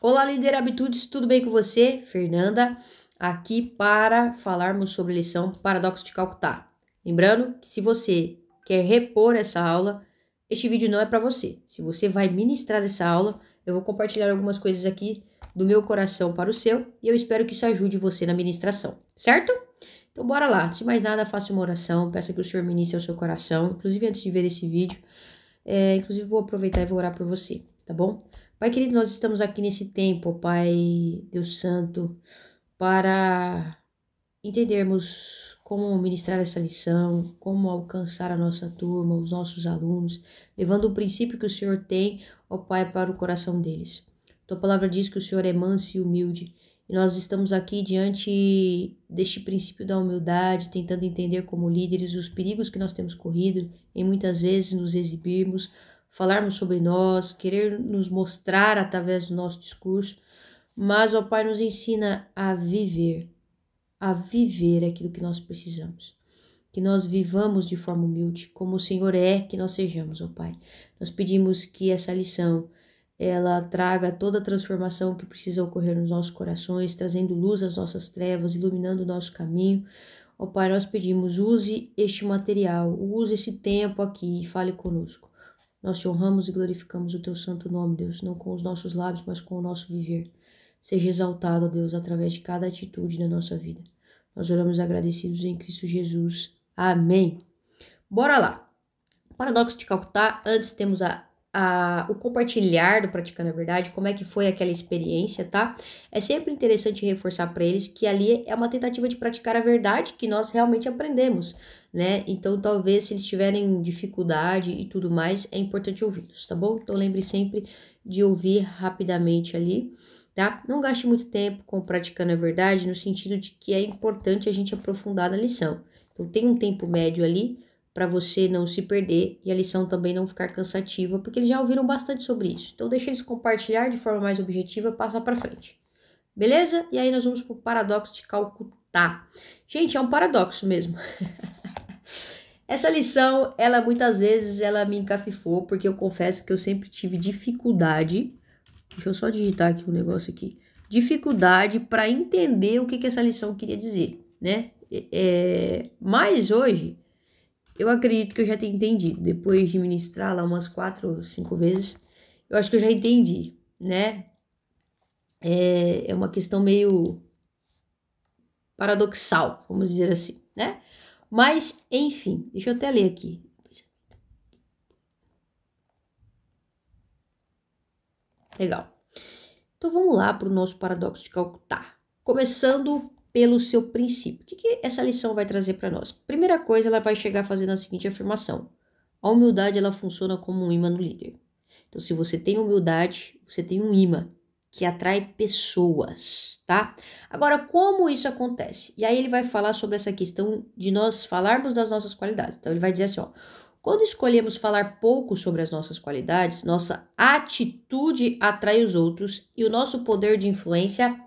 Olá, líder Habitudes, tudo bem com você? Fernanda, aqui para falarmos sobre a lição Paradoxo de Calcutá. Lembrando que se você quer repor essa aula, este vídeo não é para você. Se você vai ministrar essa aula, eu vou compartilhar algumas coisas aqui do meu coração para o seu e eu espero que isso ajude você na ministração, certo? Então bora lá, antes de mais nada, faça uma oração, peça que o Senhor ministre ao seu coração, inclusive antes de ver esse vídeo, inclusive vou aproveitar e vou orar por você, tá bom? Pai querido, nós estamos aqui nesse tempo, Pai Deus Santo, para entendermos como ministrar essa lição, como alcançar a nossa turma, os nossos alunos, levando o princípio que o Senhor tem, ó Pai, para o coração deles. Tua palavra diz que o Senhor é manso e humilde, e nós estamos aqui diante deste princípio da humildade, tentando entender como líderes os perigos que nós temos corrido em muitas vezes nos exibirmos, falarmos sobre nós, querer nos mostrar através do nosso discurso, mas, ó Pai, nos ensina a viver aquilo que nós precisamos. Que nós vivamos de forma humilde, como o Senhor é que nós sejamos, ó Pai. Nós pedimos que essa lição, ela traga toda a transformação que precisa ocorrer nos nossos corações, trazendo luz às nossas trevas, iluminando o nosso caminho. Ó Pai, nós pedimos, use este material, use esse tempo aqui e fale conosco. Nós te honramos e glorificamos o teu santo nome, Deus, não com os nossos lábios, mas com o nosso viver. Seja exaltado, Deus, através de cada atitude da nossa vida. Nós oramos agradecidos em Cristo Jesus. Amém. Bora lá. Paradoxo de Calcutá. Antes temos o compartilhar do Praticando a Verdade, como é que foi aquela experiência, tá? É sempre interessante reforçar para eles que ali é uma tentativa de praticar a verdade que nós realmente aprendemos, né? Então, talvez se eles tiverem dificuldade e tudo mais, é importante ouvi-los, tá bom? Então, lembre sempre de ouvir rapidamente ali, tá? Não gaste muito tempo com Praticando a Verdade, no sentido de que é importante a gente aprofundar na lição. Então, tem um tempo médio ali, para você não se perder e a lição também não ficar cansativa, porque eles já ouviram bastante sobre isso. Então, deixa eles compartilhar de forma mais objetiva, passar para frente. Beleza? E aí nós vamos para o paradoxo de Calcutá. Gente, é um paradoxo mesmo. Essa lição, ela muitas vezes, ela me encafifou, porque eu confesso que eu sempre tive dificuldade. Deixa eu só digitar aqui um negócio aqui. Dificuldade para entender o que essa lição queria dizer, né? Mas hoje eu acredito que eu já tenho entendido. Depois de ministrar lá umas 4 ou 5 vezes, eu acho que eu já entendi, né? É uma questão meio paradoxal, vamos dizer assim, né? Mas, enfim, deixa eu até ler aqui. Legal. Então vamos lá para o nosso paradoxo de Calcutá. Começando pelo seu princípio. O que essa lição vai trazer para nós? Primeira coisa, ela vai chegar fazendo a seguinte afirmação. A humildade, ela funciona como um imã no líder. Então, se você tem humildade, você tem um imã que atrai pessoas, tá? Agora, como isso acontece? E aí ele vai falar sobre essa questão de nós falarmos das nossas qualidades. Então, ele vai dizer assim, ó. Quando escolhemos falar pouco sobre as nossas qualidades, nossa atitude atrai os outros e o nosso poder de influência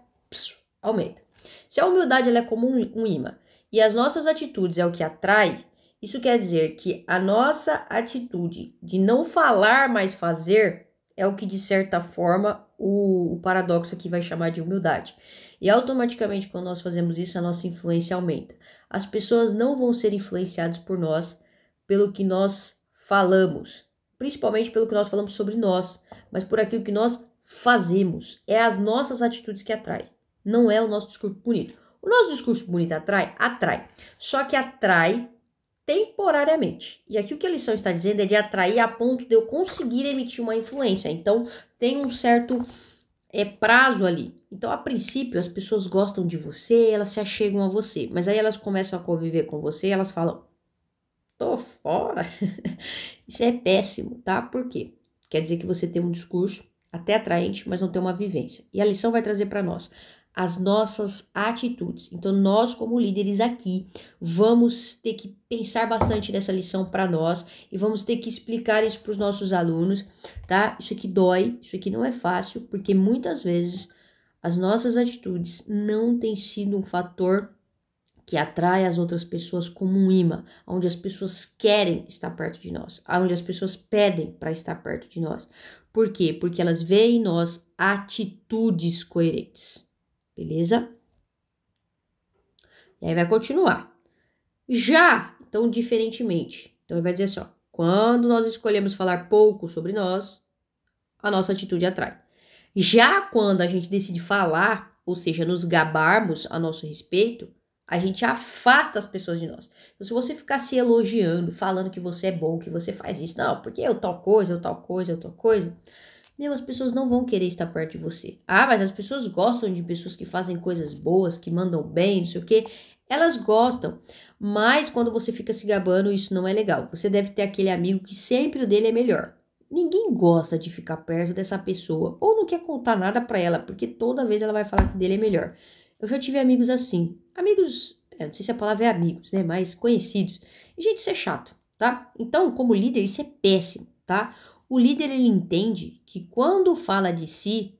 aumenta. Se a humildade ela é como um imã e as nossas atitudes é o que atrai, isso quer dizer que a nossa atitude de não falar, mas fazer, é o que de certa forma o paradoxo aqui vai chamar de humildade. E automaticamente quando nós fazemos isso, a nossa influência aumenta. As pessoas não vão ser influenciadas por nós, pelo que nós falamos, principalmente pelo que nós falamos sobre nós, mas por aquilo que nós fazemos. É as nossas atitudes que atraem. Não é o nosso discurso bonito. O nosso discurso bonito atrai? Atrai. Só que atrai temporariamente. E aqui o que a lição está dizendo é de atrair a ponto de eu conseguir emitir uma influência. Então, tem um certo prazo ali. Então, a princípio, as pessoas gostam de você, elas se achegam a você. Mas aí elas começam a conviver com você e elas falam, tô fora. Isso é péssimo, tá? Por quê? Quer dizer que você tem um discurso até atraente, mas não tem uma vivência. E a lição vai trazer para nós as nossas atitudes. Então, nós como líderes aqui, vamos ter que pensar bastante nessa lição para nós e vamos ter que explicar isso para os nossos alunos, tá? Isso aqui dói, isso aqui não é fácil, porque muitas vezes as nossas atitudes não têm sido um fator que atrai as outras pessoas como um imã, onde as pessoas querem estar perto de nós, onde as pessoas pedem para estar perto de nós. Por quê? Porque elas veem em nós atitudes coerentes. Beleza? E aí vai continuar. Então, diferentemente. Então, ele vai dizer assim, ó, quando nós escolhemos falar pouco sobre nós, a nossa atitude atrai. Já quando a gente decide falar, ou seja, nos gabarmos a nosso respeito, a gente afasta as pessoas de nós. Então, se você ficar se elogiando, falando que você é bom, que você faz isso, não, porque eu tal coisa, eu tal coisa, eu tal coisa, meu, as pessoas não vão querer estar perto de você. Ah, mas as pessoas gostam de pessoas que fazem coisas boas, que mandam bem, não sei o quê. Elas gostam, mas quando você fica se gabando, isso não é legal. Você deve ter aquele amigo que sempre o dele é melhor. Ninguém gosta de ficar perto dessa pessoa ou não quer contar nada pra ela, porque toda vez ela vai falar que dele é melhor. Eu já tive amigos assim. Amigos, não sei se a palavra é amigos, né? Mas conhecidos. E, gente, isso é chato, tá? Então, como líder, isso é péssimo, tá? O líder, ele entende que quando fala de si,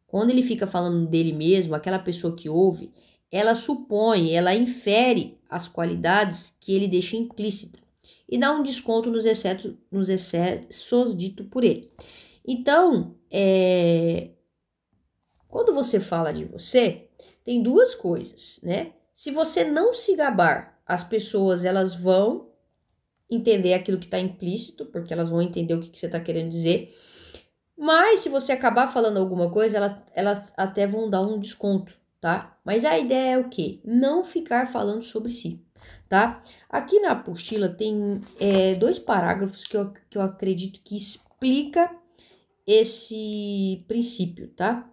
quando ele fica falando dele mesmo, aquela pessoa que ouve, ela supõe, ela infere as qualidades que ele deixa implícita e dá um desconto nos excessos dito por ele. Então, quando você fala de você, tem duas coisas, né? Se você não se gabar, as pessoas elas vão entender aquilo que está implícito, porque elas vão entender o que você está querendo dizer. Mas se você acabar falando alguma coisa, elas até vão dar um desconto, tá? Mas a ideia é o quê? Não ficar falando sobre si, tá? Aqui na apostila tem 2 parágrafos que eu acredito que explica esse princípio, tá?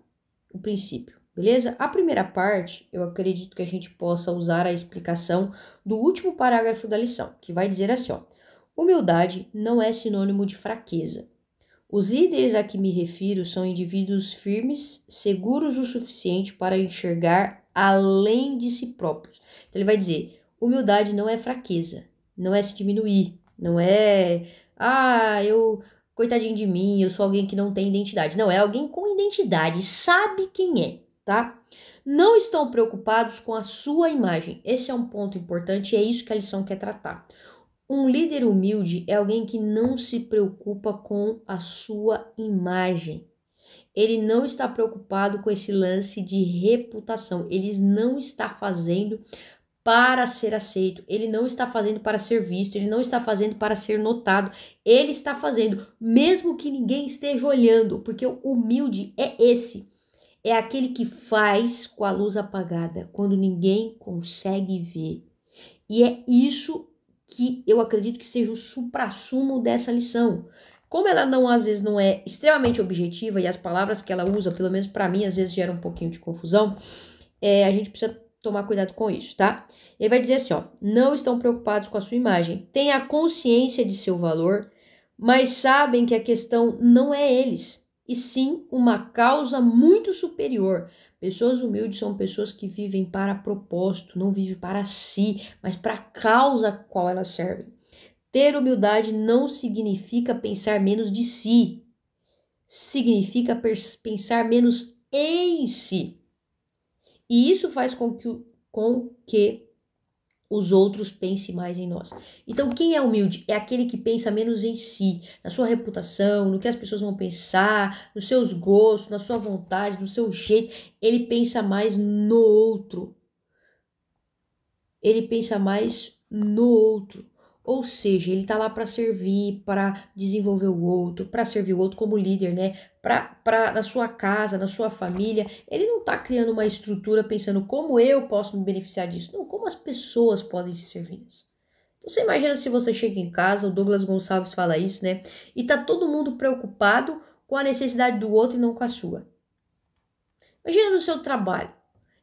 O princípio, beleza? A primeira parte, eu acredito que a gente possa usar a explicação do último parágrafo da lição, que vai dizer assim, ó. Humildade não é sinônimo de fraqueza. Os líderes a que me refiro são indivíduos firmes, seguros o suficiente para enxergar além de si próprios. Então ele vai dizer, humildade não é fraqueza, não é se diminuir, não é, coitadinho de mim, eu sou alguém que não tem identidade. Não, é alguém com identidade, sabe quem é, tá? Não estão preocupados com a sua imagem. Esse é um ponto importante e é isso que a lição quer tratar. Um líder humilde é alguém que não se preocupa com a sua imagem. Ele não está preocupado com esse lance de reputação. Ele não está fazendo para ser aceito. Ele não está fazendo para ser visto. Ele não está fazendo para ser notado. Ele está fazendo mesmo que ninguém esteja olhando. Porque o humilde é esse. É aquele que faz com a luz apagada, quando ninguém consegue ver. E é isso que eu acredito que seja o suprassumo dessa lição. Como ela não, às vezes, não é extremamente objetiva e as palavras que ela usa, pelo menos para mim, às vezes geram um pouquinho de confusão, a gente precisa tomar cuidado com isso, tá? Ele vai dizer assim, ó, não estão preocupados com a sua imagem, têm a consciência de seu valor, mas sabem que a questão não é eles, e sim uma causa muito superior. Pessoas humildes são pessoas que vivem para propósito, não vivem para si, mas para a causa a qual elas servem. Ter humildade não significa pensar menos de si, significa pensar menos em si. E isso faz com que os outros pensem mais em nós. Então, quem é humilde? É aquele que pensa menos em si, na sua reputação, no que as pessoas vão pensar, nos seus gostos, na sua vontade, no seu jeito. Ele pensa mais no outro. Ele pensa mais no outro. Ou seja, ele tá lá para servir, para desenvolver o outro, para servir o outro como líder, né? Na sua casa, na sua família. Ele não tá criando uma estrutura pensando como eu posso me beneficiar disso. Não, como as pessoas podem se servir disso. Então você imagina se você chega em casa, o Douglas Gonçalves fala isso, né? E tá todo mundo preocupado com a necessidade do outro e não com a sua. Imagina no seu trabalho.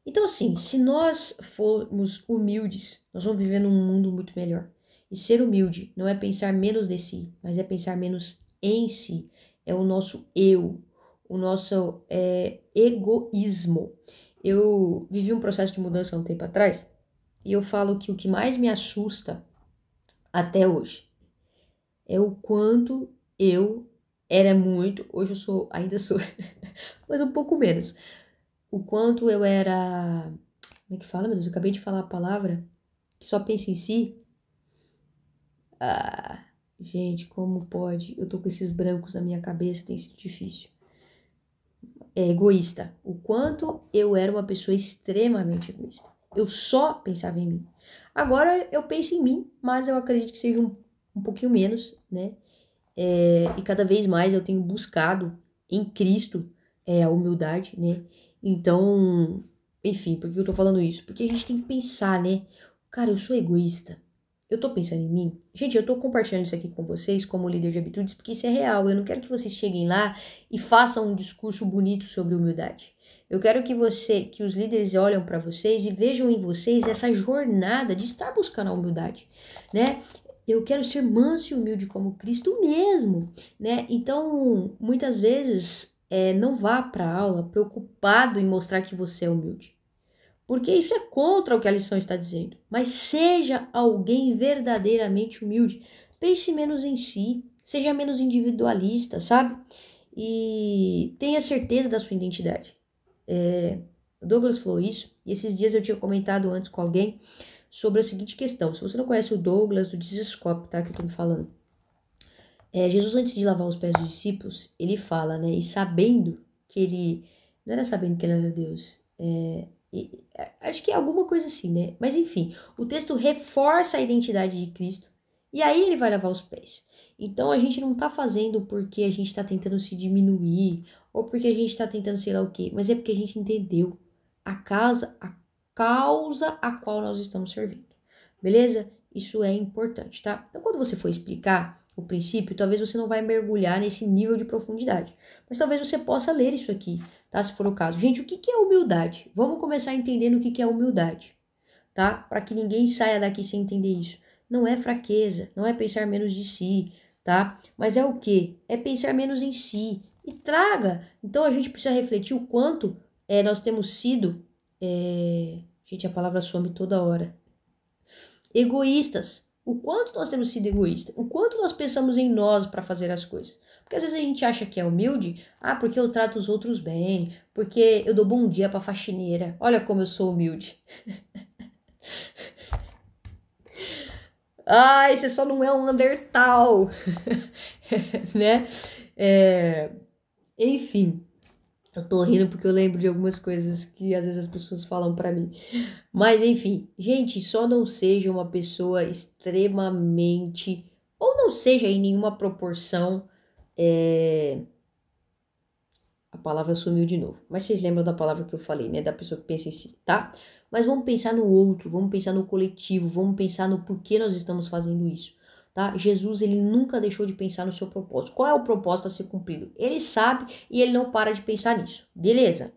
Então assim, se nós formos humildes, nós vamos viver num mundo muito melhor. E ser humilde não é pensar menos de si, mas é pensar menos em si. É o nosso eu, o nosso egoísmo. Eu vivi um processo de mudança há um tempo atrás e eu falo que o que mais me assusta até hoje é o quanto eu era muito, hoje ainda sou, mas um pouco menos. O quanto eu era, como Como é que fala, meu Deus? Eu acabei de falar a palavra que só pensa em si. Ah, gente, como pode? Eu tô com esses brancos na minha cabeça, tem sido difícil. É egoísta. O quanto eu era uma pessoa extremamente egoísta. Eu só pensava em mim. Agora eu penso em mim, mas eu acredito que seja um pouquinho menos, né? E cada vez mais eu tenho buscado em Cristo a humildade, né? Então, enfim, por que eu tô falando isso? Porque a gente tem que pensar, né? Cara, eu sou egoísta. Eu tô pensando em mim. Gente, eu tô compartilhando isso aqui com vocês como líder de habitudes porque isso é real. Eu não quero que vocês cheguem lá e façam um discurso bonito sobre humildade. Eu quero que os líderes olhem para vocês e vejam em vocês essa jornada de estar buscando a humildade, né? Eu quero ser manso e humilde como Cristo mesmo, né? Então, muitas vezes, não vá para a aula preocupado em mostrar que você é humilde. Porque isso é contra o que a lição está dizendo. Mas seja alguém verdadeiramente humilde. Pense menos em si. Seja menos individualista, sabe? E tenha certeza da sua identidade. O Douglas falou isso. E esses dias eu tinha comentado antes com alguém sobre a seguinte questão. Se você não conhece o Douglas do Desescope, tá? Que eu tô me falando. Jesus, antes de lavar os pés dos discípulos, ele fala, né? E sabendo que ele... Não era sabendo que ele era Deus. Acho que é alguma coisa assim, né? Mas enfim, o texto reforça a identidade de Cristo. E aí ele vai lavar os pés. Então a gente não tá fazendo porque a gente tá tentando se diminuir. Ou porque a gente tá tentando sei lá o quê. Mas é porque a gente entendeu a causa a qual nós estamos servindo. Beleza? Isso é importante, tá? Então quando você for explicar o princípio, talvez você não vai mergulhar nesse nível de profundidade. Mas talvez você possa ler isso aqui, tá? Se for o caso. Gente, o que é humildade? Vamos começar entendendo o que é humildade, tá? Para que ninguém saia daqui sem entender isso. Não é fraqueza, não é pensar menos de si, tá? Mas é o quê? É pensar menos em si. E traga. Então a gente precisa refletir o quanto nós temos sido... Gente, a palavra some toda hora. Egoístas. O quanto nós temos sido egoístas. O quanto nós pensamos em nós para fazer as coisas. Porque às vezes a gente acha que é humilde. Ah, porque eu trato os outros bem. Porque eu dou bom dia pra faxineira. Olha como eu sou humilde. Ai, você só não é um Neandertal. Né? Enfim. Eu tô rindo porque eu lembro de algumas coisas que às vezes as pessoas falam pra mim. Mas enfim, gente, só não seja uma pessoa extremamente... Ou não seja em nenhuma proporção... A palavra sumiu de novo. Mas vocês lembram da palavra que eu falei, né? Da pessoa que pensa em si, tá? Mas vamos pensar no outro, vamos pensar no coletivo, vamos pensar no porquê nós estamos fazendo isso, tá? Jesus, ele nunca deixou de pensar no seu propósito. Qual é o propósito a ser cumprido? Ele sabe e ele não para de pensar nisso, beleza?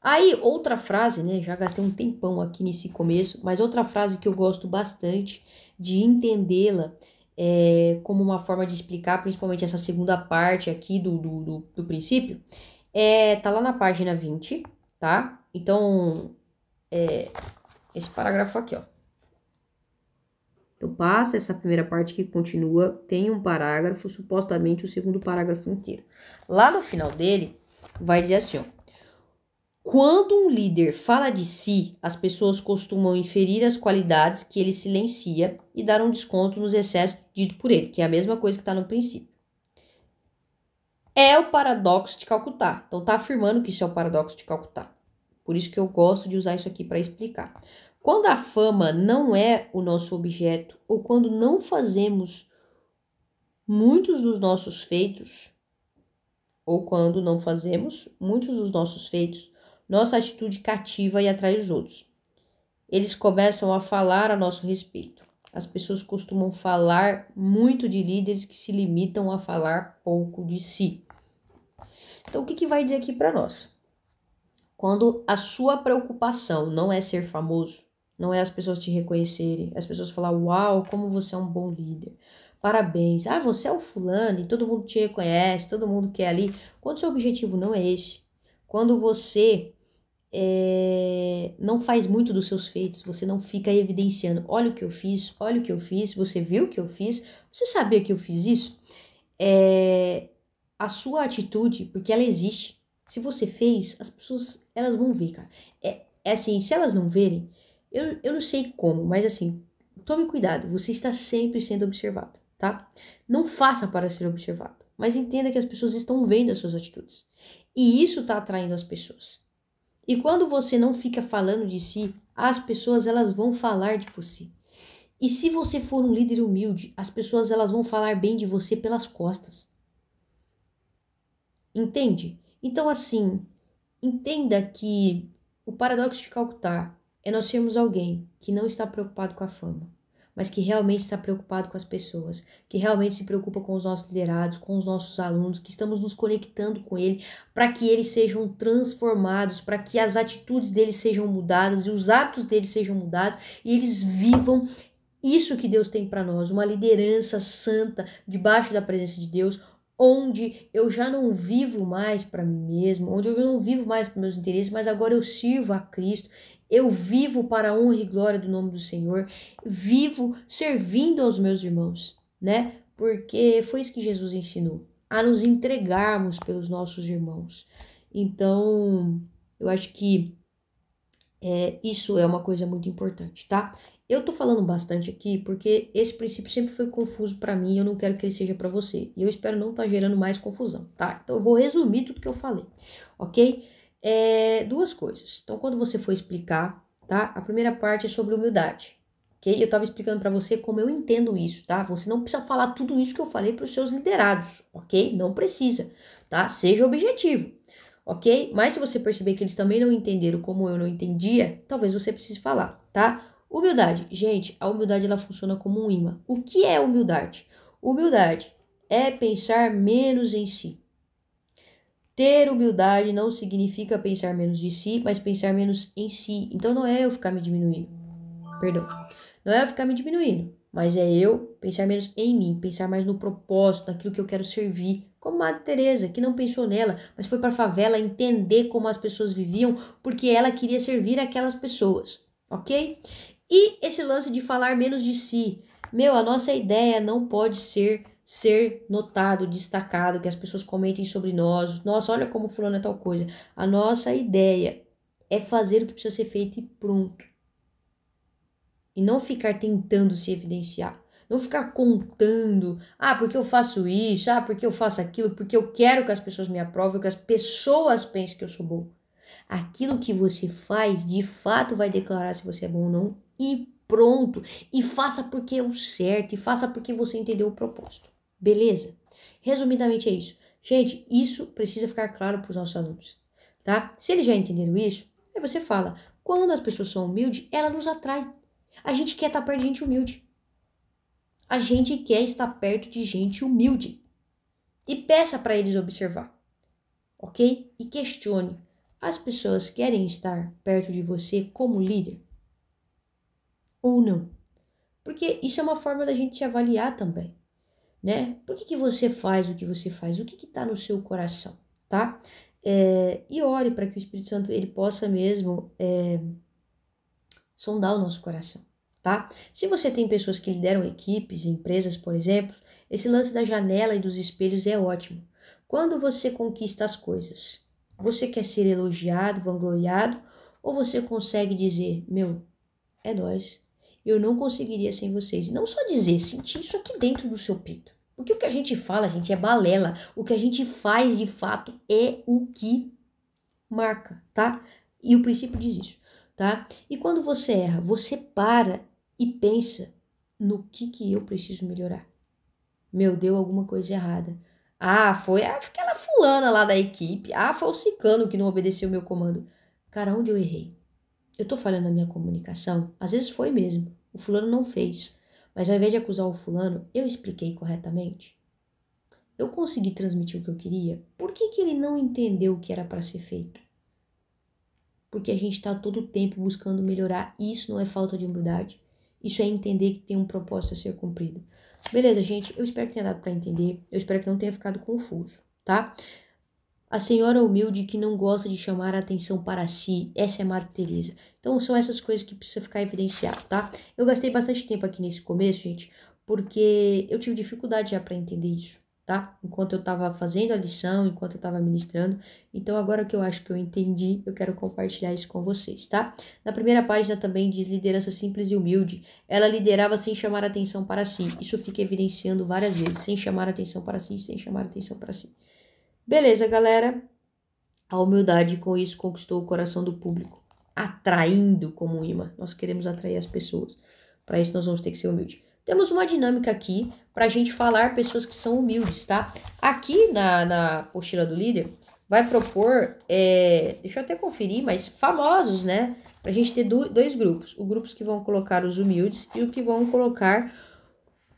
Aí, outra frase, né? Já gastei um tempão aqui nesse começo, mas outra frase que eu gosto bastante de entendê-la como uma forma de explicar, principalmente essa segunda parte aqui do princípio, tá lá na página 20, tá? Então, esse parágrafo aqui, ó. Então, passa essa primeira parte que continua, tem um parágrafo, supostamente o segundo parágrafo inteiro. Lá no final dele, vai dizer assim, ó. Quando um líder fala de si, as pessoas costumam inferir as qualidades que ele silencia e dar um desconto nos excessos dito por ele, que é a mesma coisa que está no princípio. É o paradoxo de Calcutá. Então, está afirmando que isso é o paradoxo de Calcutá. Por isso que eu gosto de usar isso aqui para explicar. Quando a fama não é o nosso objeto, ou quando não fazemos muitos dos nossos feitos, ou quando não fazemos muitos dos nossos feitos, nossa atitude cativa e atrai os outros. Eles começam a falar a nosso respeito. As pessoas costumam falar muito de líderes que se limitam a falar pouco de si. Então, o que vai dizer aqui para nós? Quando a sua preocupação não é ser famoso, não é as pessoas te reconhecerem, as pessoas falar, uau, como você é um bom líder, parabéns, ah, você é o fulano e todo mundo te reconhece, todo mundo quer ali. Quando seu objetivo não é esse, quando você não faz muito dos seus feitos, você não fica evidenciando, olha o que eu fiz, olha o que eu fiz, você viu o que eu fiz, você sabia que eu fiz isso? A sua atitude, porque ela existe, se você fez, as pessoas, elas vão ver, cara. É assim, se elas não verem, eu não sei como, mas assim, tome cuidado, você está sempre sendo observado, tá? Não faça para ser observado, mas entenda que as pessoas estão vendo as suas atitudes. E isso está atraindo as pessoas. E quando você não fica falando de si, as pessoas elas vão falar de você. E se você for um líder humilde, as pessoas elas vão falar bem de você pelas costas. Entende? Então assim, entenda que o paradoxo de Calcutá é nós sermos alguém que não está preocupado com a fama, mas que realmente está preocupado com as pessoas, que realmente se preocupa com os nossos liderados, com os nossos alunos, que estamos nos conectando com ele para que eles sejam transformados, para que as atitudes deles sejam mudadas e os hábitos deles sejam mudados e eles vivam isso que Deus tem para nós, uma liderança santa debaixo da presença de Deus, onde eu já não vivo mais para mim mesmo, onde eu não vivo mais para meus interesses, mas agora eu sirvo a Cristo, eu vivo para a honra e glória do nome do Senhor, vivo servindo aos meus irmãos, né? Porque foi isso que Jesus ensinou, a nos entregarmos pelos nossos irmãos. Então, eu acho que isso é uma coisa muito importante, tá? Eu tô falando bastante aqui porque esse princípio sempre foi confuso para mim e eu não quero que ele seja para você. E eu espero não estar gerando mais confusão, tá? Então eu vou resumir tudo que eu falei, ok? Duas coisas. Então quando você for explicar, tá? A primeira parte é sobre humildade, ok? Eu tava explicando para você como eu entendo isso, tá? Você não precisa falar tudo isso que eu falei para os seus liderados, ok? Não precisa, tá? Seja objetivo. Ok? Mas se você perceber que eles também não entenderam como eu não entendia, talvez você precise falar, tá? Humildade. Gente, a humildade ela funciona como um imã. O que é humildade? Humildade é pensar menos em si. Ter humildade não significa pensar menos de si, mas pensar menos em si. Então não é eu ficar me diminuindo. Perdão. Não é eu ficar me diminuindo, mas é eu pensar menos em mim, pensar mais no propósito, naquilo que eu quero servir. Como Madre Teresa, que não pensou nela, mas foi para a favela entender como as pessoas viviam, porque ela queria servir aquelas pessoas, ok? E esse lance de falar menos de si. A nossa ideia não pode ser notado, destacado, que as pessoas comentem sobre nós. Nossa, olha como fulano é tal coisa. A nossa ideia é fazer o que precisa ser feito e pronto. E não ficar tentando se evidenciar. Não ficar contando, porque eu faço isso, porque eu faço aquilo, porque eu quero que as pessoas me aprovem, que as pessoas pensem que eu sou bom. Aquilo que você faz, de fato, vai declarar se você é bom ou não. E pronto. E faça porque é o certo, e faça porque você entendeu o propósito. Beleza? Resumidamente é isso. Gente, isso precisa ficar claro para os nossos alunos, tá? Se eles já entenderam isso, aí você fala, quando as pessoas são humildes, ela nos atrai. A gente quer estar perto de gente humilde. A gente quer estar perto de gente humilde. E peça para eles observar, ok? E questione. As pessoas querem estar perto de você como líder? Ou não? Porque isso é uma forma da gente se avaliar também, né? Por que você faz o que você faz? O que está no seu coração, tá? E ore para que o Espírito Santo ele possa mesmo sondar o nosso coração. Tá? Se você tem pessoas que lideram equipes, empresas, por exemplo, esse lance da janela e dos espelhos é ótimo. Quando você conquista as coisas, você quer ser elogiado, vangloriado, ou você consegue dizer, é nóis, eu não conseguiria sem vocês. E não só dizer, sentir isso aqui dentro do seu peito. Porque o que a gente fala, gente, é balela. O que a gente faz, de fato, é o que marca, tá? E o princípio diz isso, tá? E quando você erra, você para e pensa no que eu preciso melhorar. Deu alguma coisa errada. Foi aquela fulana lá da equipe. Foi o ciclano que não obedeceu o meu comando. Cara, onde eu errei? Eu tô falhando na minha comunicação? Às vezes foi mesmo. O fulano não fez. Mas ao invés de acusar o fulano, eu expliquei corretamente. Eu consegui transmitir o que eu queria. Por que ele não entendeu o que era para ser feito? Porque a gente está todo o tempo buscando melhorar. E isso não é falta de humildade. Isso é entender que tem um propósito a ser cumprido. Beleza, gente? Eu espero que tenha dado para entender. Eu espero que não tenha ficado confuso, tá? A senhora humilde que não gosta de chamar a atenção para si. Essa é a Madre Teresa. Então, são essas coisas que precisa ficar evidenciado, tá? Eu gastei bastante tempo aqui nesse começo, gente, porque eu tive dificuldade já para entender isso, tá? Enquanto eu estava fazendo a lição, enquanto eu estava ministrando. Então, agora que eu acho que eu entendi, eu quero compartilhar isso com vocês, tá? Na primeira página também diz liderança simples e humilde. Ela liderava sem chamar atenção para si. Isso fica evidenciando várias vezes, sem chamar atenção para si, sem chamar atenção para si. Beleza, galera? A humildade com isso conquistou o coração do público, atraindo como um imã. Nós queremos atrair as pessoas. Para isso, nós vamos ter que ser humildes. Temos uma dinâmica aqui para a gente falar pessoas que são humildes, tá? Aqui na apostila do líder, vai propor, deixa eu até conferir, mas famosos, né? Para a gente ter dois grupos. Os grupos que vão colocar os humildes e o que vão colocar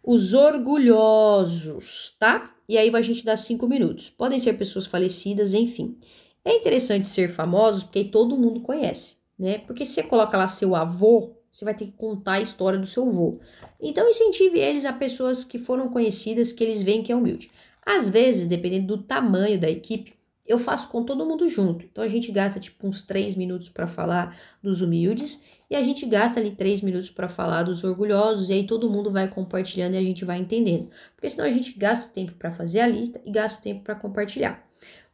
os orgulhosos, tá? E aí a gente dá 5 minutos. Podem ser pessoas falecidas, enfim. É interessante ser famosos porque aí todo mundo conhece, né? Porque se você coloca lá seu avô, você vai ter que contar a história do seu avô. Então, incentive eles a pessoas que foram conhecidas, que eles veem que é humilde. Às vezes, dependendo do tamanho da equipe, eu faço com todo mundo junto. Então, a gente gasta tipo uns 3 minutos para falar dos humildes e a gente gasta ali 3 minutos para falar dos orgulhosos e aí todo mundo vai compartilhando e a gente vai entendendo. Porque senão a gente gasta o tempo para fazer a lista e gasta o tempo para compartilhar.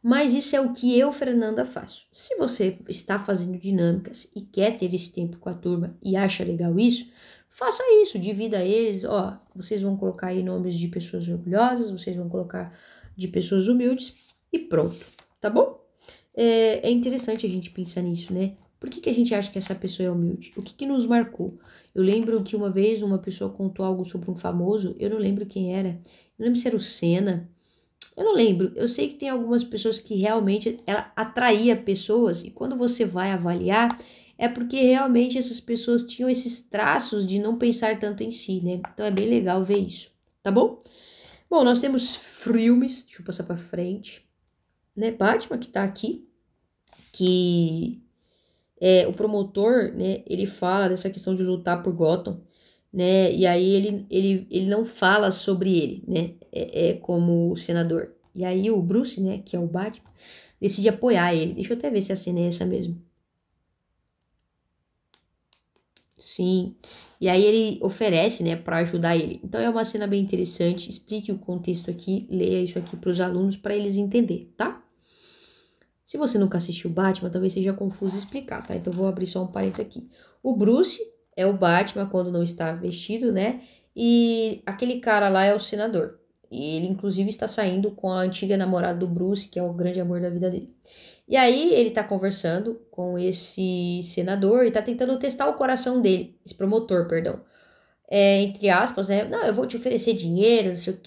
Mas isso é o que eu, Fernanda, faço. Se você está fazendo dinâmicas e quer ter esse tempo com a turma e acha legal isso, faça isso, divida eles. Ó, vocês vão colocar aí nomes de pessoas orgulhosas, vocês vão colocar de pessoas humildes e pronto, tá bom? É interessante a gente pensar nisso, né? Por que a gente acha que essa pessoa é humilde? O que nos marcou? Eu lembro que uma vez uma pessoa contou algo sobre um famoso, eu não lembro quem era, eu não lembro se era o Senna. Eu não lembro, eu sei que tem algumas pessoas que realmente ela atraía pessoas e quando você vai avaliar é porque realmente essas pessoas tinham esses traços de não pensar tanto em si, né? Então é bem legal ver isso, tá bom? Bom, nós temos filmes, deixa eu passar pra frente, né? Batman que tá aqui, que o promotor, né? Ele fala dessa questão de lutar por Gotham, né? E aí ele não fala sobre ele, né? Como senador. E aí o Bruce, né? Que é o Batman, decide apoiar ele. Deixa eu até ver se a cena é essa mesmo. Sim. E aí ele oferece, né? Para ajudar ele. Então é uma cena bem interessante. Explique o contexto aqui, leia isso aqui para os alunos para eles entenderem, tá? Se você nunca assistiu Batman, talvez seja confuso explicar, tá? Então vou abrir só um parênteses aqui. O Bruce é o Batman quando não está vestido, né? E aquele cara lá é o senador. E ele, inclusive, está saindo com a antiga namorada do Bruce, que é o grande amor da vida dele. E aí ele tá conversando com esse senador e tá tentando testar o coração dele, esse promotor, perdão. Entre aspas, né? Não, eu vou te oferecer dinheiro, não sei o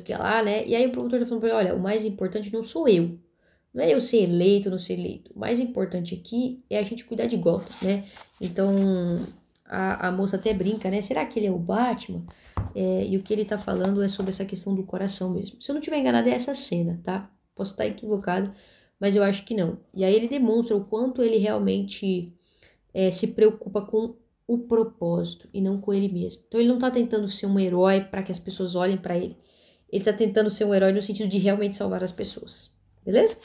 que lá, né? E aí o promotor tá falando pra ele, olha, o mais importante não sou eu. Não é eu ser eleito ou não ser eleito. O mais importante aqui é a gente cuidar de Gotham, né? Então, a moça até brinca, né? Será que ele é o Batman? E o que ele tá falando é sobre essa questão do coração mesmo. Se eu não tiver enganado, é essa cena, tá? Posso estar equivocado, mas eu acho que não. E aí ele demonstra o quanto ele realmente se preocupa com o propósito e não com ele mesmo. Então, ele não tá tentando ser um herói para que as pessoas olhem para ele. Ele tá tentando ser um herói no sentido de realmente salvar as pessoas. Beleza?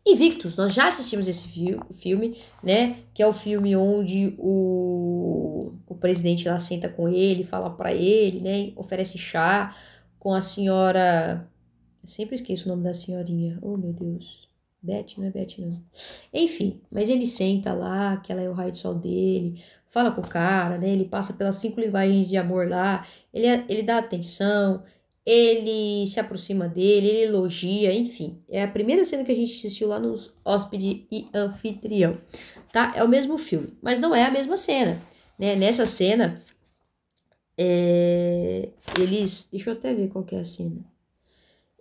Invictus, nós já assistimos esse filme, né? Que é o filme onde o presidente lá senta com ele, fala pra ele, né? Oferece chá com a senhora... Eu sempre esqueço o nome da senhorinha. Oh, meu Deus. Beth, não é Beth, não. Enfim, mas ele senta lá, que ela é o raio de sol dele, fala com o cara, né? Ele passa pelas 5 linguagens de amor lá, ele dá atenção, ele se aproxima dele, ele elogia, enfim. É a primeira cena que a gente assistiu lá nos Hóspede e Anfitrião, tá? É o mesmo filme, mas não é a mesma cena, né? Nessa cena, eles... Deixa eu até ver qual que é a cena.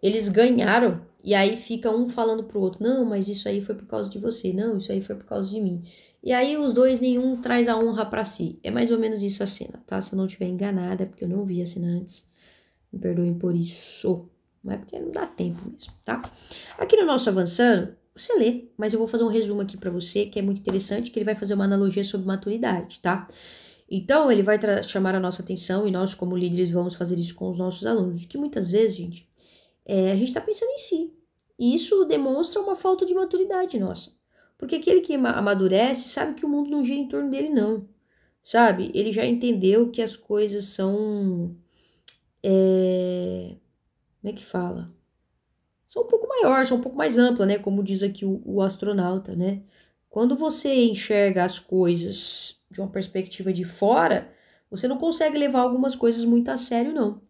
Eles ganharam e aí fica um falando pro outro, não, mas isso aí foi por causa de você, não, isso aí foi por causa de mim. E aí os dois, nenhum traz a honra pra si. É mais ou menos isso a cena, tá? Se eu não estiver enganada, é porque eu não vi a cena antes. Me perdoem por isso. Não é porque não dá tempo mesmo, tá? Aqui no nosso Avançando, você lê, mas eu vou fazer um resumo aqui pra você, que é muito interessante, que ele vai fazer uma analogia sobre maturidade, tá? Então, ele vai chamar a nossa atenção e nós, como líderes, vamos fazer isso com os nossos alunos. Que muitas vezes, gente, a gente tá pensando em si. E isso demonstra uma falta de maturidade nossa. Porque aquele que amadurece sabe que o mundo não gira em torno dele, não. Sabe? Ele já entendeu que as coisas são como é que fala? São um pouco maiores, são um pouco mais ampla, né? Como diz aqui o astronauta, né? Quando você enxerga as coisas de uma perspectiva de fora, você não consegue levar algumas coisas muito a sério, não.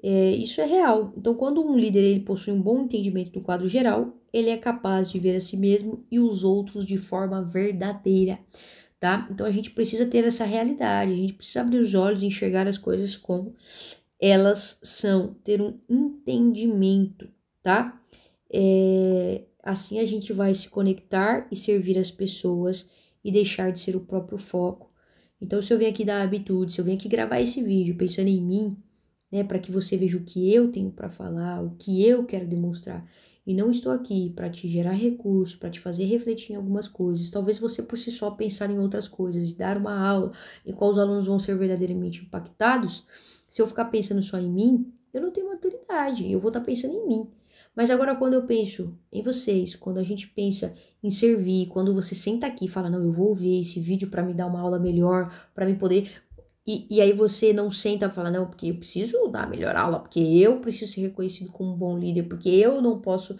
Isso é real. Então, quando um líder ele possui um bom entendimento do quadro geral, ele é capaz de ver a si mesmo e os outros de forma verdadeira, tá? Então, a gente precisa ter essa realidade, a gente precisa abrir os olhos e enxergar as coisas como elas são, ter um entendimento, tá? Assim a gente vai se conectar e servir as pessoas e deixar de ser o próprio foco. Então, se eu venho aqui dar habitude, se eu venho aqui gravar esse vídeo pensando em mim, né, para que você veja o que eu tenho para falar, o que eu quero demonstrar, e não estou aqui para te gerar recurso, para te fazer refletir em algumas coisas. Talvez você por si só pensar em outras coisas e dar uma aula em qual os alunos vão ser verdadeiramente impactados. Se eu ficar pensando só em mim, eu não tenho maturidade, eu vou estar pensando em mim. Mas agora quando eu penso em vocês, quando a gente pensa em servir, quando você senta aqui e fala, não, eu vou ver esse vídeo para me dar uma aula melhor, para me poder... E aí você não senta e fala, não, porque eu preciso dar a melhor aula, porque eu preciso ser reconhecido como um bom líder, porque eu não posso...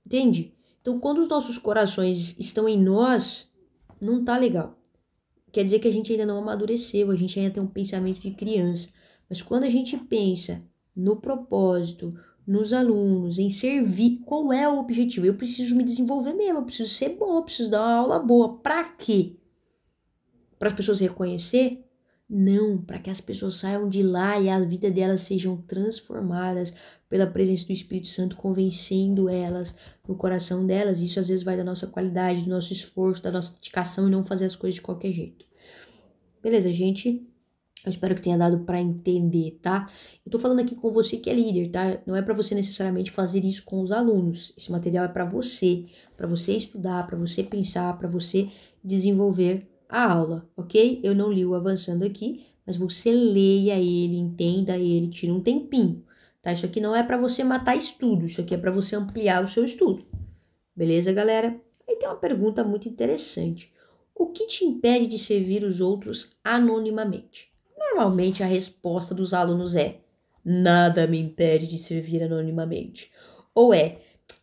Entende? Então, quando os nossos corações estão em nós, não tá legal. Quer dizer que a gente ainda não amadureceu, a gente ainda tem um pensamento de criança. Mas quando a gente pensa no propósito, nos alunos, em servir, qual é o objetivo? Eu preciso me desenvolver mesmo, eu preciso ser bom, eu preciso dar uma aula boa. Pra quê? Para as pessoas reconhecer? Não, para que as pessoas saiam de lá e a vida delas sejam transformadas pela presença do Espírito Santo, convencendo elas no coração delas. Isso às vezes vai da nossa qualidade, do nosso esforço, da nossa dedicação e não fazer as coisas de qualquer jeito. Beleza, gente? Eu espero que tenha dado para entender, tá? Eu tô falando aqui com você que é líder, tá? Não é para você necessariamente fazer isso com os alunos. Esse material é para você estudar, para você pensar, para você desenvolver a aula, ok? Eu não li o avançando aqui, mas você leia ele, entenda ele, tire um tempinho, tá? Isso aqui não é para você matar estudo, isso aqui é para você ampliar o seu estudo. Beleza, galera? Aí tem uma pergunta muito interessante. O que te impede de servir os outros anonimamente? Normalmente a resposta dos alunos é: nada me impede de servir anonimamente. Ou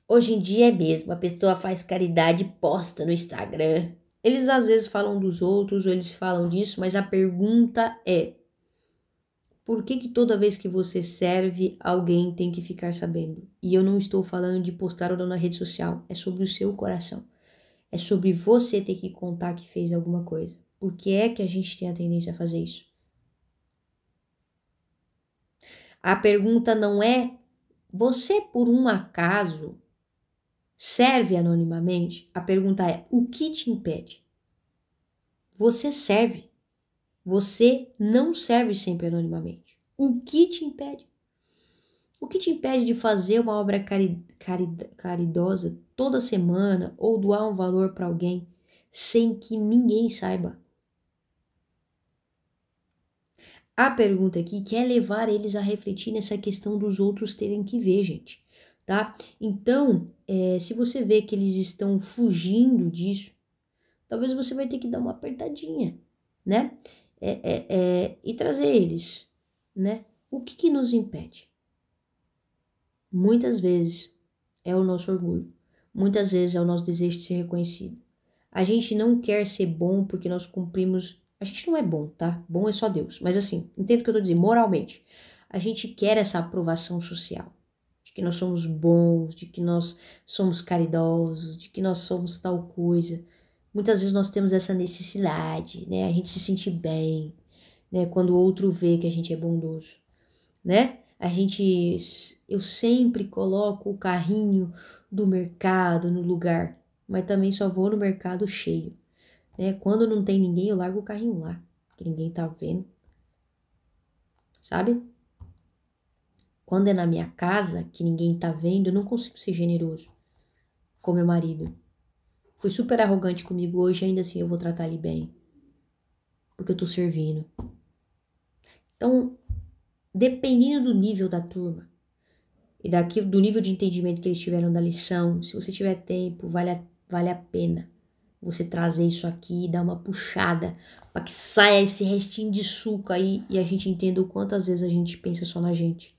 hoje em dia é mesmo, a pessoa faz caridade e posta no Instagram. Eles às vezes falam dos outros ou eles falam disso, mas a pergunta é: por que toda vez que você serve, alguém tem que ficar sabendo? E eu não estou falando de postar ou não na rede social, é sobre o seu coração. É sobre você ter que contar que fez alguma coisa. Por que é que a gente tem a tendência a fazer isso? A pergunta não é: você por um acaso serve anonimamente? A pergunta é: o que te impede? Você serve. Você não serve sempre anonimamente. O que te impede? O que te impede de fazer uma obra caridosa toda semana ou doar um valor para alguém sem que ninguém saiba? A pergunta aqui quer levar eles a refletir nessa questão dos outros terem que ver, gente, tá? Então, se você vê que eles estão fugindo disso, talvez você vai ter que dar uma apertadinha, né? E trazer eles, né? O que nos impede? Muitas vezes é o nosso orgulho, muitas vezes é o nosso desejo de ser reconhecido. A gente não quer ser bom porque nós cumprimos. A gente não é bom, tá? Bom é só Deus. Mas assim, entendo o que eu tô dizendo, moralmente. A gente quer essa aprovação social. De que nós somos bons, de que nós somos caridosos, de que nós somos tal coisa. Muitas vezes nós temos essa necessidade, né? A gente se sente bem, né? Quando o outro vê que a gente é bondoso, né? Eu sempre coloco o carrinho do mercado no lugar, mas também só vou no mercado cheio, né? Quando não tem ninguém, eu largo o carrinho lá, que ninguém tá vendo, sabe? Quando é na minha casa, que ninguém tá vendo, eu não consigo ser generoso com meu marido. Foi super arrogante comigo hoje, ainda assim eu vou tratar ele bem, porque eu tô servindo. Então, dependendo do nível da turma, e do nível de entendimento que eles tiveram da lição, se você tiver tempo, vale a pena você trazer isso aqui e dar uma puxada para que saia esse restinho de suco aí e a gente entenda o quanto às vezes a gente pensa só na gente.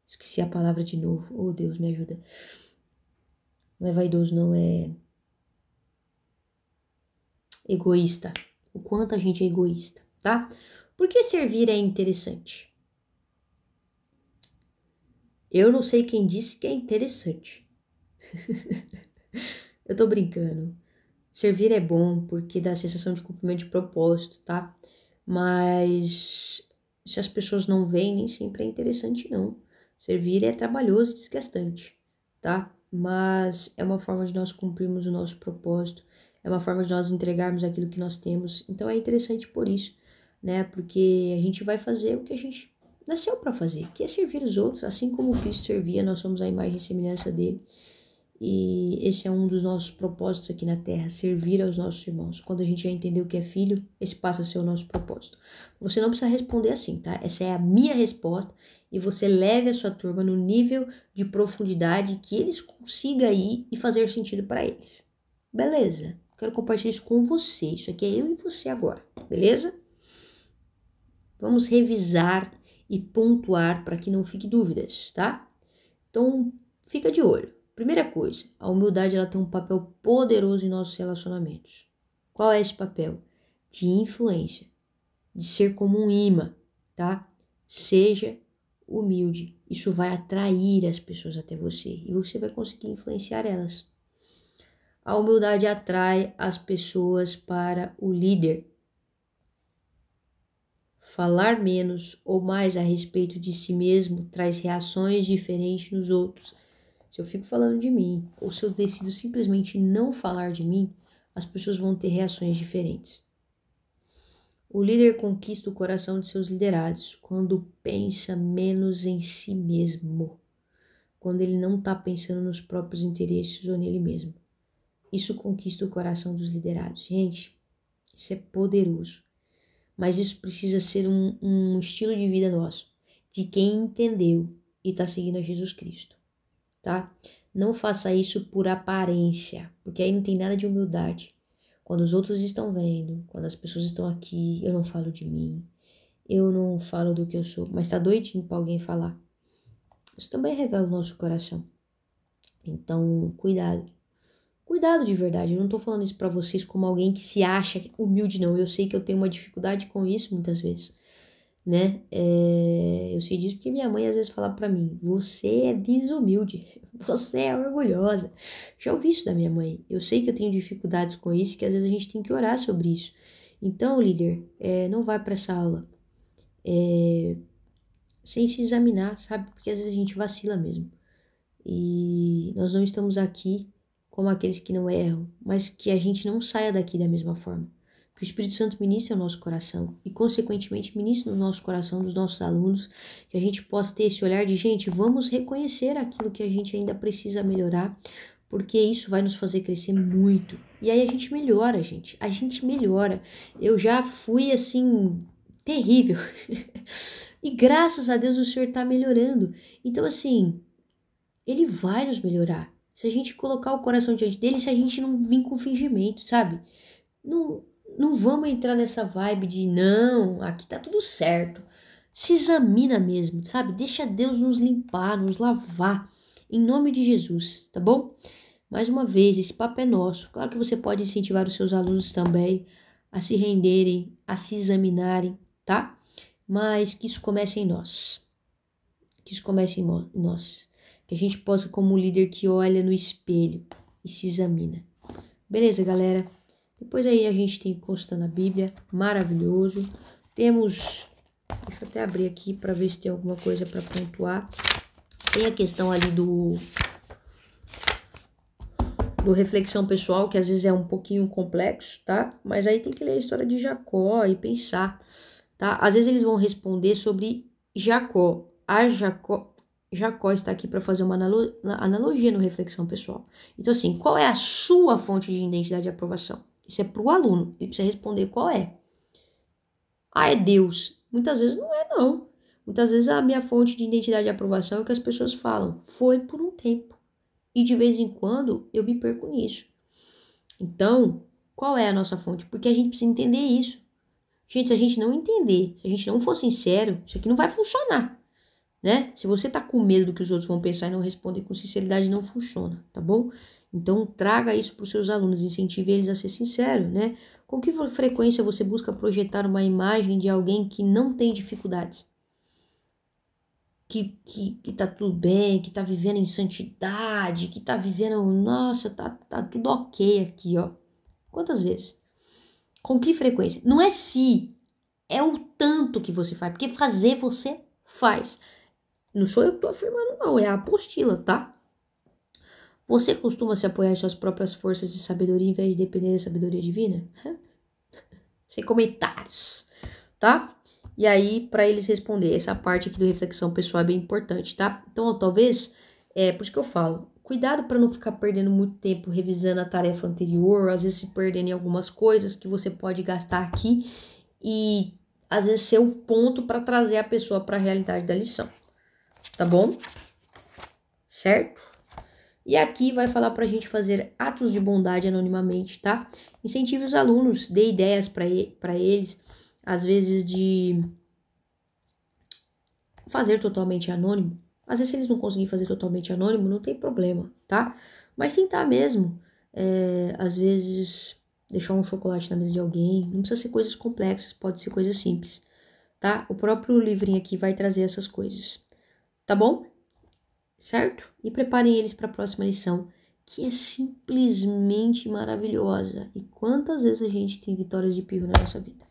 Esqueci a palavra de novo. Oh, Deus, me ajuda. Não é vaidoso, não, é egoísta. O quanto a gente é egoísta, tá? Por que servir é interessante? Eu não sei quem disse que é interessante. Eu tô brincando. Servir é bom porque dá a sensação de cumprimento de propósito, tá? Mas se as pessoas não veem, nem sempre é interessante, não. Servir é trabalhoso e desgastante, tá? Mas é uma forma de nós cumprirmos o nosso propósito, é uma forma de nós entregarmos aquilo que nós temos. Então é interessante por isso, né? Porque a gente vai fazer o que a gente nasceu para fazer, que é servir os outros, assim como Cristo servia, nós somos a imagem e semelhança dele. E esse é um dos nossos propósitos aqui na Terra, servir aos nossos irmãos. Quando a gente já entendeu o que é filho, esse passa a ser o nosso propósito. Você não precisa responder assim, tá? Essa é a minha resposta e você leve a sua turma no nível de profundidade que eles consigam ir e fazer sentido para eles. Beleza? Quero compartilhar isso com você. Isso aqui é eu e você agora, beleza? Vamos revisar e pontuar para que não fique dúvidas, tá? Então, fica de olho. Primeira coisa, a humildade ela tem um papel poderoso em nossos relacionamentos. Qual é esse papel? De influência, de ser como um imã, tá? Seja humilde. Isso vai atrair as pessoas até você e você vai conseguir influenciar elas. A humildade atrai as pessoas para o líder. Falar menos ou mais a respeito de si mesmo traz reações diferentes nos outros. Se eu fico falando de mim, ou se eu decido simplesmente não falar de mim, as pessoas vão ter reações diferentes. O líder conquista o coração de seus liderados quando pensa menos em si mesmo, quando ele não está pensando nos próprios interesses ou nele mesmo. Isso conquista o coração dos liderados. Gente, isso é poderoso. Mas isso precisa ser um estilo de vida nosso, de quem entendeu e está seguindo a Jesus Cristo, tá? Não faça isso por aparência, porque aí não tem nada de humildade. Quando os outros estão vendo, quando as pessoas estão aqui, eu não falo de mim, eu não falo do que eu sou, mas tá doidinho pra alguém falar. Isso também revela o nosso coração. Então, cuidado. Cuidado de verdade, eu não tô falando isso pra vocês como alguém que se acha humilde, não. Eu sei que eu tenho uma dificuldade com isso muitas vezes, né? Eu sei disso porque minha mãe às vezes fala pra mim, você é desumilde, você é orgulhosa. Já ouvi isso da minha mãe. Eu sei que eu tenho dificuldades com isso e que às vezes a gente tem que orar sobre isso. Então, líder, não vai pra essa aula sem se examinar, sabe? Porque às vezes a gente vacila mesmo. E nós não estamos aqui como aqueles que não erram, mas que a gente não saia daqui da mesma forma. Que o Espírito Santo ministre ao nosso coração e, consequentemente, ministre no nosso coração dos nossos alunos, que a gente possa ter esse olhar de, gente, vamos reconhecer aquilo que a gente ainda precisa melhorar, porque isso vai nos fazer crescer muito. E aí a gente melhora, gente. A gente melhora. Eu já fui, assim, terrível. E graças a Deus o Senhor tá melhorando. Então, assim, Ele vai nos melhorar. Se a gente colocar o coração diante dele, se a gente não vir com fingimento, sabe? Não vamos entrar nessa vibe de não, aqui tá tudo certo. Se examina mesmo, sabe? Deixa Deus nos limpar, nos lavar. Em nome de Jesus, tá bom? Mais uma vez, esse papo é nosso. Claro que você pode incentivar os seus alunos também a se renderem, a se examinarem, tá? Mas que isso comece em nós. Que isso comece em nós. Que a gente possa, como um líder que olha no espelho e se examina. Beleza, galera? Depois aí a gente tem Consultando a Bíblia, maravilhoso. Temos, deixa eu até abrir aqui para ver se tem alguma coisa para pontuar. Tem a questão ali do reflexão pessoal, que às vezes é um pouquinho complexo, tá? Mas aí tem que ler a história de Jacó e pensar, tá? Às vezes eles vão responder sobre Jacó. Jacó está aqui para fazer uma analogia no reflexão pessoal. Então, assim, qual é a sua fonte de identidade e aprovação? Isso é para o aluno. Ele precisa responder qual é. Ah, é Deus. Muitas vezes não é, não. Muitas vezes a minha fonte de identidade e aprovação é o que as pessoas falam. Foi por um tempo. E de vez em quando eu me perco nisso. Então, Qual é a nossa fonte? Porque a gente precisa entender isso. Gente, se a gente não entender, se a gente não for sincero, isso aqui não vai funcionar, né? Se você tá com medo do que os outros vão pensar e não responder com sinceridade, não funciona, tá bom? Então, traga isso para os seus alunos, incentive eles a ser sinceros, né? Com que frequência você busca projetar uma imagem de alguém que não tem dificuldades? Que tá tudo bem, que tá vivendo em santidade, que tá vivendo, nossa, tá tudo ok aqui, ó. Quantas vezes? Com que frequência? Não é se, é o tanto que você faz, porque fazer você faz. Não sou eu que tô afirmando, não, é a apostila, tá? Você costuma se apoiar em suas próprias forças de sabedoria em vez de depender da sabedoria divina? Sem comentários, tá? E aí, para eles responder, essa parte aqui do reflexão pessoal é bem importante, tá? Então, ó, talvez, por isso que eu falo, cuidado para não ficar perdendo muito tempo revisando a tarefa anterior, às vezes se perdendo em algumas coisas que você pode gastar aqui e às vezes ser o ponto para trazer a pessoa para a realidade da lição, tá bom? Certo? E aqui vai falar para a gente fazer atos de bondade anonimamente, tá? Incentive os alunos, dê ideias para eles, às vezes de fazer totalmente anônimo. Às vezes, se eles não conseguirem fazer totalmente anônimo, não tem problema, tá? Mas tentar mesmo. Às vezes, deixar um chocolate na mesa de alguém. Não precisa ser coisas complexas, pode ser coisas simples, tá? O próprio livrinho aqui vai trazer essas coisas, tá bom? Certo? E preparem eles para a próxima lição, que é simplesmente maravilhosa. E quantas vezes a gente tem vitórias de pirro na nossa vida?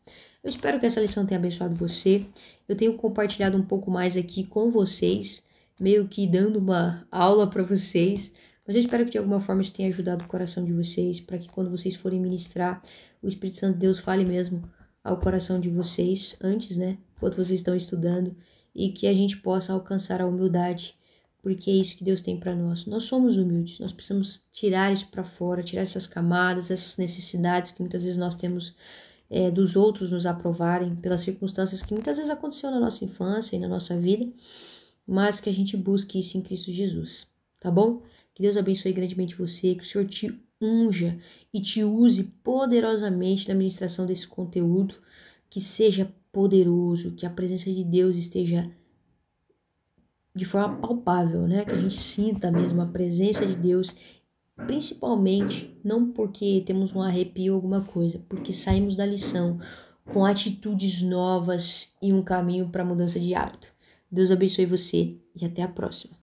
Eu espero que essa lição tenha abençoado você. Eu tenho compartilhado um pouco mais aqui com vocês, meio que dando uma aula para vocês. Mas eu espero que de alguma forma isso tenha ajudado o coração de vocês, para que quando vocês forem ministrar, o Espírito Santo de Deus fale mesmo ao coração de vocês antes, né? Enquanto vocês estão estudando, e que a gente possa alcançar a humildade, porque é isso que Deus tem para nós. Nós somos humildes, nós precisamos tirar isso para fora, tirar essas camadas, essas necessidades que muitas vezes nós temos dos outros nos aprovarem, pelas circunstâncias que muitas vezes aconteceu na nossa infância e na nossa vida, mas que a gente busque isso em Cristo Jesus, tá bom? Que Deus abençoe grandemente você, que o Senhor te unja e te use poderosamente na ministração desse conteúdo, que seja poderoso, que a presença de Deus esteja de forma palpável, né? Que a gente sinta mesmo a presença de Deus, principalmente não porque temos um arrepio ou alguma coisa, porque saímos da lição com atitudes novas e um caminho para mudança de hábito. Deus abençoe você e até a próxima.